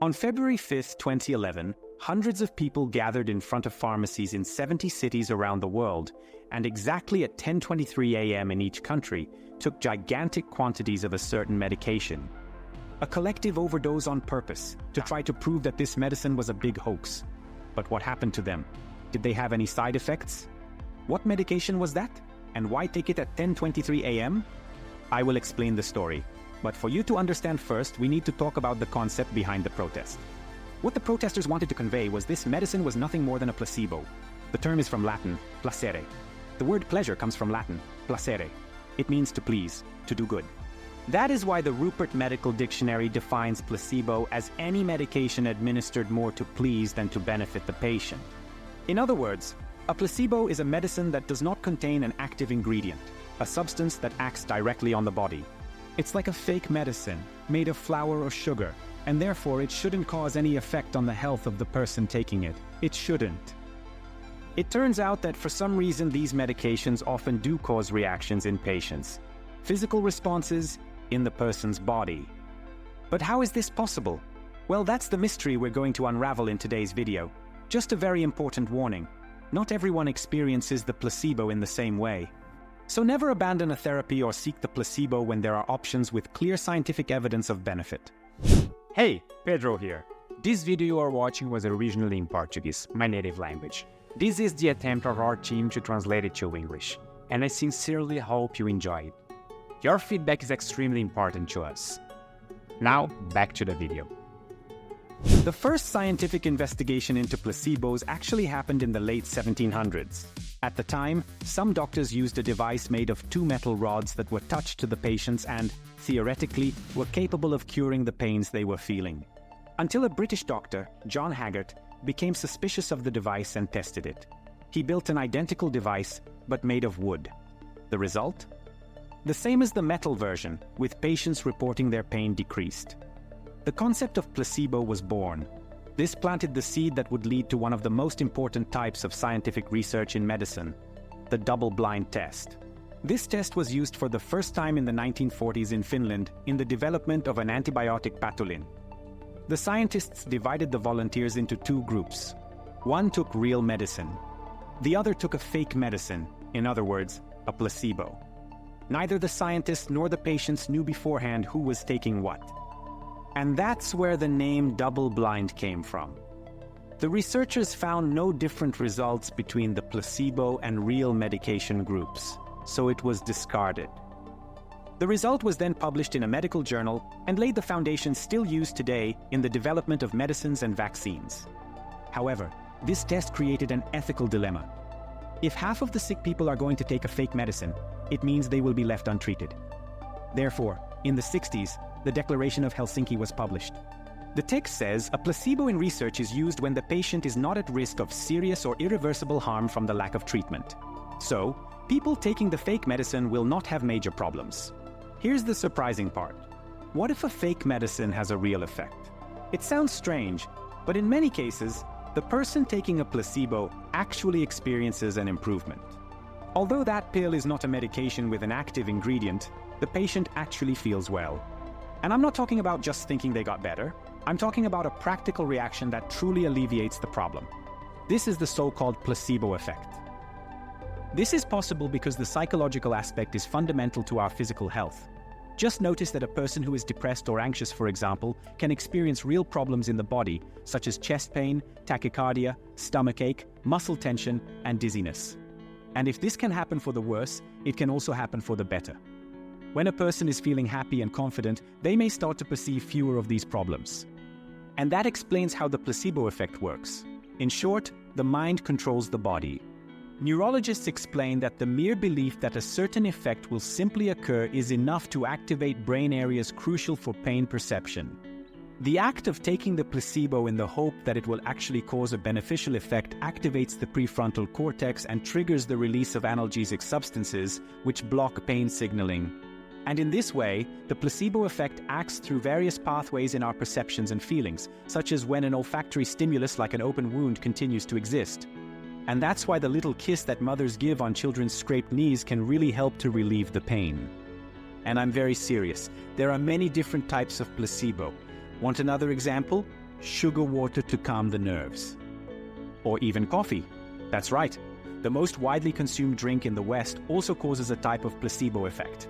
On February 5, 2011, hundreds of people gathered in front of pharmacies in 70 cities around the world, and exactly at 10:23 a.m. in each country, took gigantic quantities of a certain medication. A collective overdose on purpose, to try to prove that this medicine was a big hoax. But what happened to them? Did they have any side effects? What medication was that? And why take it at 10:23 a.m.? I will explain the story. But for you to understand first, we need to talk about the concept behind the protest. What the protesters wanted to convey was this medicine was nothing more than a placebo. The term is from Latin, placere. The word pleasure comes from Latin, placere. It means to please, to do good. That is why the Rupert Medical Dictionary defines placebo as any medication administered more to please than to benefit the patient. In other words, a placebo is a medicine that does not contain an active ingredient, a substance that acts directly on the body. It's like a fake medicine, made of flour or sugar, and therefore it shouldn't cause any effect on the health of the person taking it. It shouldn't. It turns out that for some reason these medications often do cause reactions in patients. Physical responses in the person's body. But how is this possible? Well, that's the mystery we're going to unravel in today's video. Just a very important warning. Not everyone experiences the placebo in the same way. So never abandon a therapy or seek the placebo when there are options with clear scientific evidence of benefit. Hey, Pedro here. This video you are watching was originally in Portuguese, my native language. This is the attempt of our team to translate it to English, and I sincerely hope you enjoy it. Your feedback is extremely important to us. Now, back to the video. The first scientific investigation into placebos actually happened in the late 1700s. At the time, some doctors used a device made of two metal rods that were touched to the patients and, theoretically, were capable of curing the pains they were feeling. Until a British doctor, John Haggart, became suspicious of the device and tested it. He built an identical device, but made of wood. The result? The same as the metal version, with patients reporting their pain decreased. The concept of placebo was born. This planted the seed that would lead to one of the most important types of scientific research in medicine, the double-blind test. This test was used for the first time in the 1940s in Finland in the development of an antibiotic patulin. The scientists divided the volunteers into two groups. One took real medicine. The other took a fake medicine, in other words, a placebo. Neither the scientists nor the patients knew beforehand who was taking what. And that's where the name double-blind came from. The researchers found no different results between the placebo and real medication groups, so it was discarded. The result was then published in a medical journal and laid the foundation still used today in the development of medicines and vaccines. However, this test created an ethical dilemma. If half of the sick people are going to take a fake medicine, it means they will be left untreated. Therefore, in the 60s, the Declaration of Helsinki was published. The text says a placebo in research is used when the patient is not at risk of serious or irreversible harm from the lack of treatment. So, people taking the fake medicine will not have major problems. Here's the surprising part. What if a fake medicine has a real effect? It sounds strange, but in many cases, the person taking a placebo actually experiences an improvement. Although that pill is not a medication with an active ingredient, the patient actually feels well. And I'm not talking about just thinking they got better. I'm talking about a practical reaction that truly alleviates the problem. This is the so-called placebo effect. This is possible because the psychological aspect is fundamental to our physical health. Just notice that a person who is depressed or anxious, for example, can experience real problems in the body, such as chest pain, tachycardia, stomachache, muscle tension, and dizziness. And if this can happen for the worse, it can also happen for the better. When a person is feeling happy and confident, they may start to perceive fewer of these problems. And that explains how the placebo effect works. In short, the mind controls the body. Neurologists explain that the mere belief that a certain effect will simply occur is enough to activate brain areas crucial for pain perception. The act of taking the placebo in the hope that it will actually cause a beneficial effect activates the prefrontal cortex and triggers the release of analgesic substances, which block pain signaling. And in this way, the placebo effect acts through various pathways in our perceptions and feelings, such as when an olfactory stimulus like an open wound continues to exist. And that's why the little kiss that mothers give on children's scraped knees can really help to relieve the pain. And I'm very serious. There are many different types of placebo. Want another example? sugar water to calm the nerves. Or even coffee. That's right. The most widely consumed drink in the West also causes a type of placebo effect.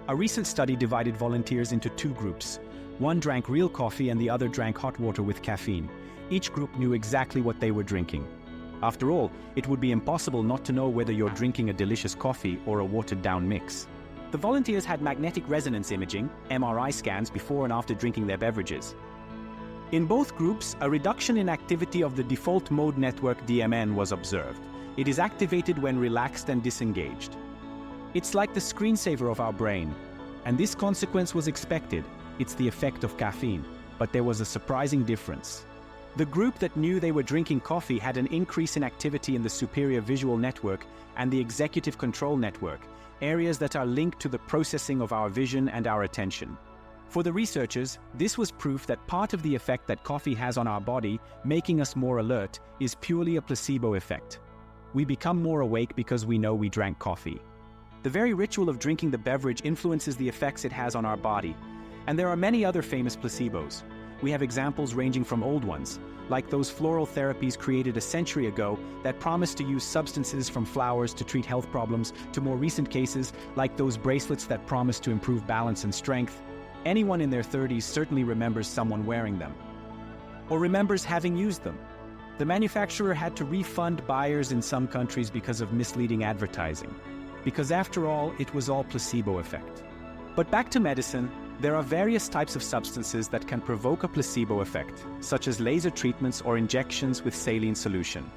A recent study divided volunteers into two groups. One drank real coffee and the other drank hot water with caffeine. Each group knew exactly what they were drinking. After all, it would be impossible not to know whether you're drinking a delicious coffee or a watered-down mix. The volunteers had magnetic resonance imaging, MRI scans, before and after drinking their beverages. In both groups, a reduction in activity of the default mode network DMN was observed. It is activated when relaxed and disengaged. It's like the screensaver of our brain. And this consequence was expected. It's the effect of caffeine. But there was a surprising difference. The group that knew they were drinking coffee had an increase in activity in the superior visual network and the executive control network, areas that are linked to the processing of our vision and our attention. For the researchers, this was proof that part of the effect that coffee has on our body, making us more alert, is purely a placebo effect. We become more awake because we know we drank coffee. The very ritual of drinking the beverage influences the effects it has on our body. And there are many other famous placebos. We have examples ranging from old ones, like those floral therapies created a century ago that promised to use substances from flowers to treat health problems, to more recent cases, like those bracelets that promise to improve balance and strength. Anyone in their 30s certainly remembers someone wearing them. Or remembers having used them. The manufacturer had to refund buyers in some countries because of misleading advertising. Because after all, it was all placebo effect. But back to medicine, there are various types of substances that can provoke a placebo effect, such as laser treatments or injections with saline solution.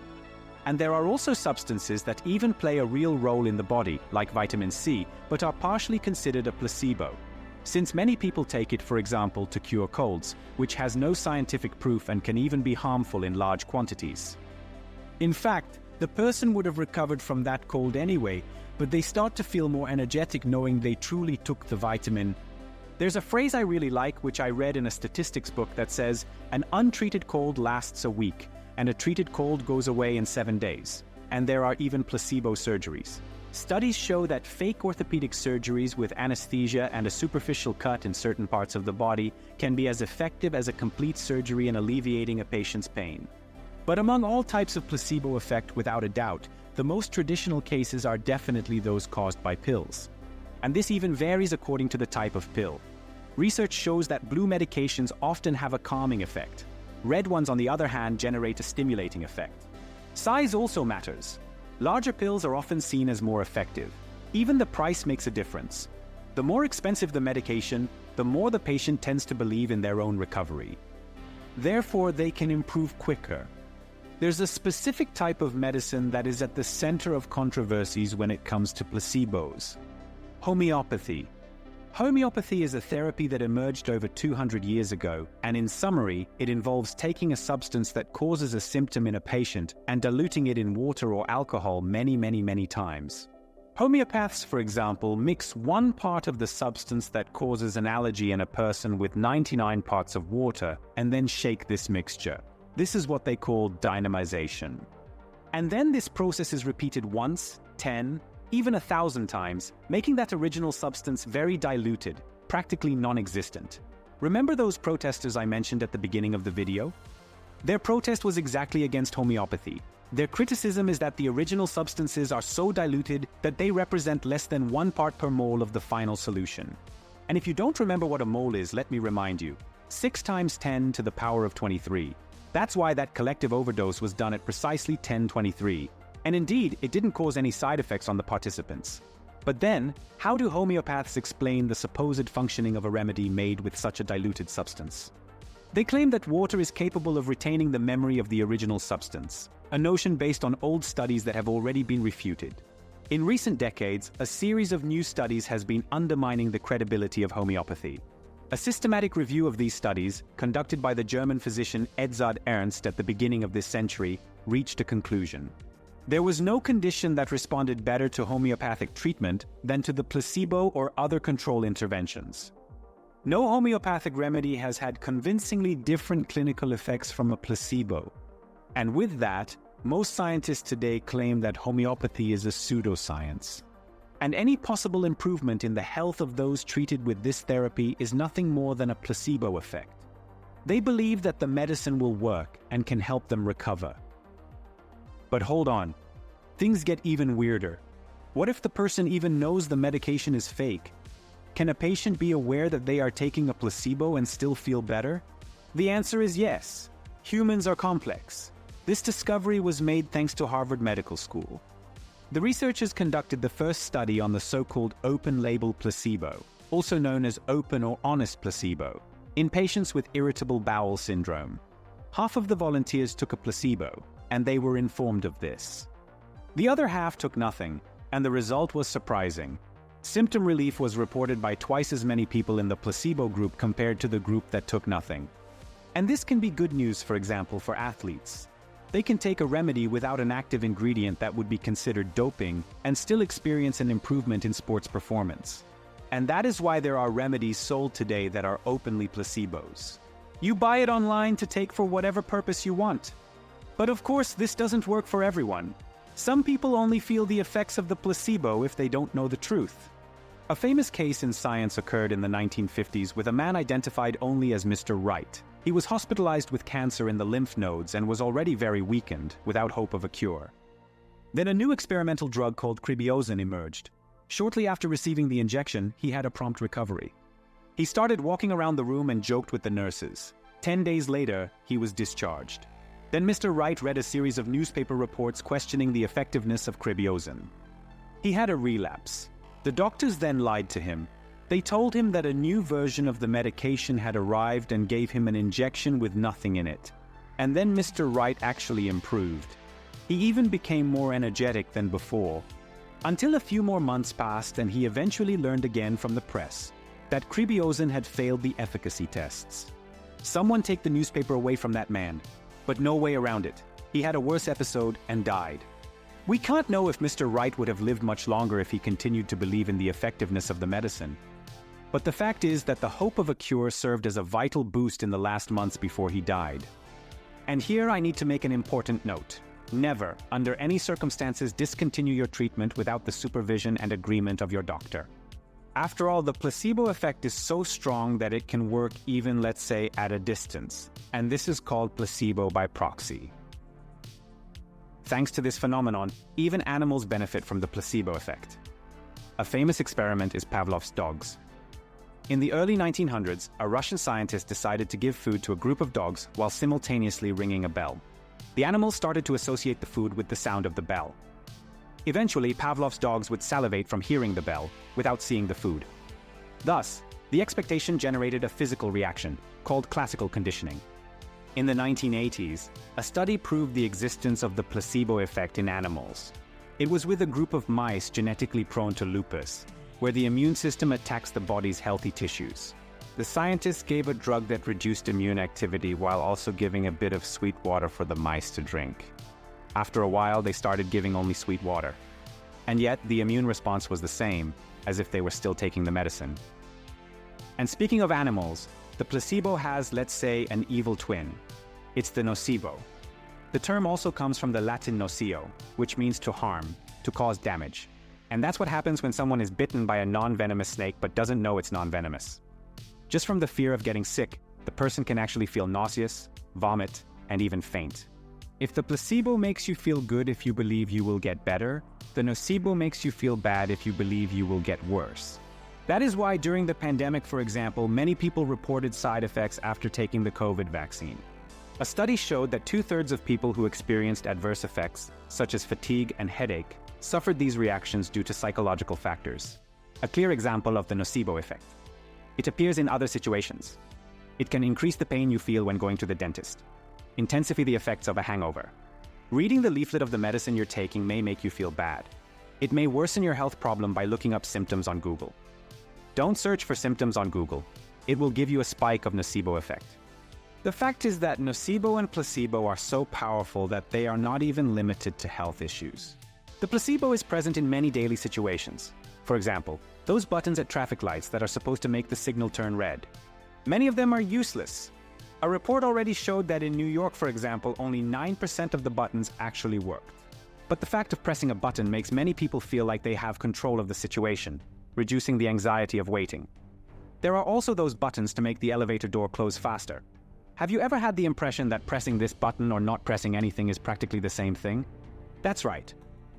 And there are also substances that even play a real role in the body, like vitamin C, but are partially considered a placebo. Since many people take it, for example, to cure colds, which has no scientific proof and can even be harmful in large quantities. In fact, the person would have recovered from that cold anyway, but they start to feel more energetic knowing they truly took the vitamin. There's a phrase I really like, which I read in a statistics book, that says, an untreated cold lasts a week, and a treated cold goes away in 7 days. And there are even placebo surgeries. Studies show that fake orthopedic surgeries with anesthesia and a superficial cut in certain parts of the body can be as effective as a complete surgery in alleviating a patient's pain. But among all types of placebo effect, without a doubt, the most traditional cases are definitely those caused by pills. And this even varies according to the type of pill. Research shows that blue medications often have a calming effect. Red ones, on the other hand, generate a stimulating effect. Size also matters. Larger pills are often seen as more effective. Even the price makes a difference. The more expensive the medication, the more the patient tends to believe in their own recovery. Therefore, they can improve quicker. There's a specific type of medicine that is at the center of controversies when it comes to placebos. Homeopathy. Homeopathy is a therapy that emerged over 200 years ago, and in summary, it involves taking a substance that causes a symptom in a patient and diluting it in water or alcohol many times. Homeopaths, for example, mix one part of the substance that causes an allergy in a person with 99 parts of water and then shake this mixture. This is what they call dynamization. And then this process is repeated once, 10, even 1,000 times, making that original substance very diluted, practically non-existent. Remember those protesters I mentioned at the beginning of the video? Their protest was exactly against homeopathy. Their criticism is that the original substances are so diluted that they represent less than 1 part per mole of the final solution. And if you don't remember what a mole is, let me remind you. 6 times 10 to the power of 23. That's why that collective overdose was done at precisely 1023. And indeed, it didn't cause any side effects on the participants. But then, how do homeopaths explain the supposed functioning of a remedy made with such a diluted substance? They claim that water is capable of retaining the memory of the original substance, a notion based on old studies that have already been refuted. In recent decades, a series of new studies has been undermining the credibility of homeopathy. A systematic review of these studies, conducted by the German physician Edzard Ernst at the beginning of this century, reached a conclusion. There was no condition that responded better to homeopathic treatment than to the placebo or other control interventions. No homeopathic remedy has had convincingly different clinical effects from a placebo. And with that, most scientists today claim that homeopathy is a pseudoscience. And any possible improvement in the health of those treated with this therapy is nothing more than a placebo effect. They believe that the medicine will work and can help them recover. But hold on, things get even weirder. What if the person even knows the medication is fake? Can a patient be aware that they are taking a placebo and still feel better? The answer is yes. Humans are complex. This discovery was made thanks to Harvard Medical School. The researchers conducted the first study on the so-called open-label placebo, also known as open or honest placebo, in patients with irritable bowel syndrome. Half of the volunteers took a placebo, and they were informed of this. The other half took nothing, and the result was surprising. Symptom relief was reported by twice as many people in the placebo group compared to the group that took nothing. And this can be good news, for example, for athletes. They can take a remedy without an active ingredient that would be considered doping and still experience an improvement in sports performance. And that is why there are remedies sold today that are openly placebos. You buy it online to take for whatever purpose you want. But of course, this doesn't work for everyone. Some people only feel the effects of the placebo if they don't know the truth. A famous case in science occurred in the 1950s with a man identified only as Mr. Right. He was hospitalized with cancer in the lymph nodes and was already very weakened, without hope of a cure. Then a new experimental drug called cribiozin emerged. Shortly after receiving the injection, he had a prompt recovery. He started walking around the room and joked with the nurses. 10 days later, he was discharged. Then Mr. Wright read a series of newspaper reports questioning the effectiveness of cribiozin. He had a relapse. The doctors then lied to him. They told him that a new version of the medication had arrived and gave him an injection with nothing in it. And then Mr. Wright actually improved. He even became more energetic than before. Until a few more months passed and he eventually learned again from the press that cribiozin had failed the efficacy tests. Someone take the newspaper away from that man. But no way around it. He had a worse episode and died. We can't know if Mr. Wright would have lived much longer if he continued to believe in the effectiveness of the medicine. But the fact is that the hope of a cure served as a vital boost in the last months before he died. And here I need to make an important note. Never, under any circumstances, discontinue your treatment without the supervision and agreement of your doctor. After all, the placebo effect is so strong that it can work even, let's say, at a distance. And this is called placebo by proxy. Thanks to this phenomenon, even animals benefit from the placebo effect. A famous experiment is Pavlov's dogs. In the early 1900s, a Russian scientist decided to give food to a group of dogs while simultaneously ringing a bell. The animals started to associate the food with the sound of the bell. Eventually, Pavlov's dogs would salivate from hearing the bell without seeing the food. Thus, the expectation generated a physical reaction, called classical conditioning. In the 1980s, a study proved the existence of the placebo effect in animals. It was with a group of mice genetically prone to lupus, where the immune system attacks the body's healthy tissues. The scientists gave a drug that reduced immune activity while also giving a bit of sweet water for the mice to drink. After a while, they started giving only sweet water. And yet, the immune response was the same, as if they were still taking the medicine. And speaking of animals, the placebo has, let's say, an evil twin. It's the nocebo. The term also comes from the Latin noceo, which means to harm, to cause damage. And that's what happens when someone is bitten by a non-venomous snake but doesn't know it's non-venomous. Just from the fear of getting sick, the person can actually feel nauseous, vomit, and even faint. If the placebo makes you feel good if you believe you will get better, the nocebo makes you feel bad if you believe you will get worse. That is why during the pandemic, for example, many people reported side effects after taking the COVID vaccine. A study showed that 2/3 of people who experienced adverse effects, such as fatigue and headache, suffered these reactions due to psychological factors. A clear example of the nocebo effect. It appears in other situations. It can increase the pain you feel when going to the dentist, intensify the effects of a hangover. Reading the leaflet of the medicine you're taking may make you feel bad. It may worsen your health problem by looking up symptoms on Google. Don't search for symptoms on Google. It will give you a spike of nocebo effect. The fact is that nocebo and placebo are so powerful that they are not even limited to health issues. The placebo is present in many daily situations. For example, those buttons at traffic lights that are supposed to make the signal turn red. Many of them are useless. A report already showed that in New York, for example, only 9% of the buttons actually worked. But the fact of pressing a button makes many people feel like they have control of the situation, reducing the anxiety of waiting. There are also those buttons to make the elevator door close faster. Have you ever had the impression that pressing this button or not pressing anything is practically the same thing? That's right.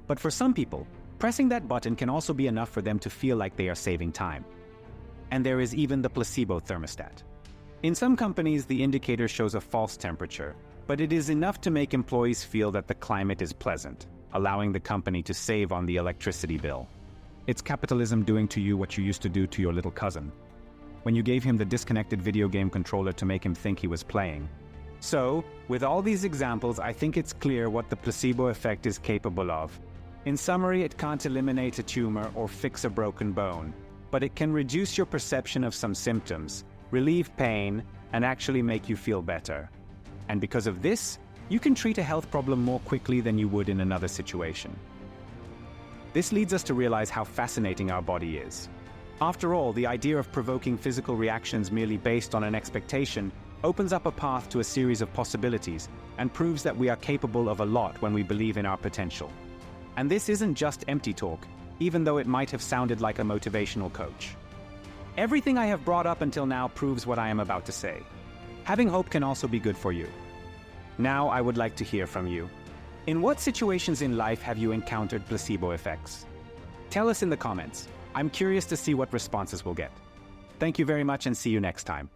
But for some people, pressing that button can also be enough for them to feel like they are saving time. And there is even the placebo thermostat. In some companies, the indicator shows a false temperature, but it is enough to make employees feel that the climate is pleasant, allowing the company to save on the electricity bill. It's capitalism doing to you what you used to do to your little cousin, when you gave him the disconnected video game controller to make him think he was playing. So, with all these examples, I think it's clear what the placebo effect is capable of. In summary, it can't eliminate a tumor or fix a broken bone, but it can reduce your perception of some symptoms, relieve pain, and actually make you feel better. And because of this, you can treat a health problem more quickly than you would in another situation. This leads us to realize how fascinating our body is. After all, the idea of provoking physical reactions merely based on an expectation opens up a path to a series of possibilities and proves that we are capable of a lot when we believe in our potential. And this isn't just empty talk, even though it might have sounded like a motivational coach. Everything I have brought up until now proves what I am about to say. Having hope can also be good for you. Now I would like to hear from you. In what situations in life have you encountered placebo effects? Tell us in the comments. I'm curious to see what responses we'll get. Thank you very much and see you next time.